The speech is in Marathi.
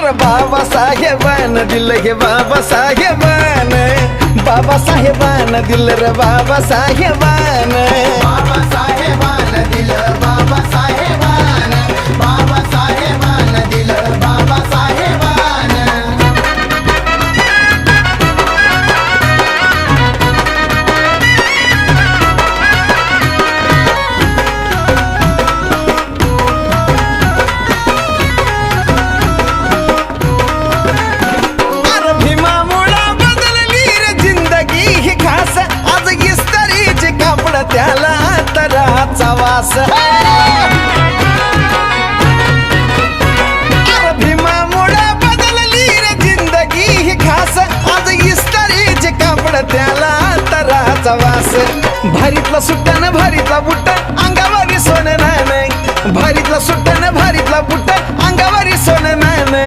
अरे बाबासाहेबान दिलं गे बाबासाहेबान, बाबासाहेबान दिलं रे बाबासाहेबान, बाबासाहेबान दिलं बाबासाहेबान, बाबासाहेबान दिलं बाबासाहेबान. अरे भीमामुळा बदलली रे जिंदगी ही खास, आज इस्त्रीचे कापड त्याला तराचा वास. अरे भीमामुळा बदलली रे जिंदगी ही खास, आज इस्त्रीचे कापड त्याला तराचा वास. भारीतला सुट्ट्यानं भारीतला बुट्ट अंगावरी सोनं नाही, भारीतला सुट्ट्यानं भारीतला बुट्ट अंगावरी सोनं नाही.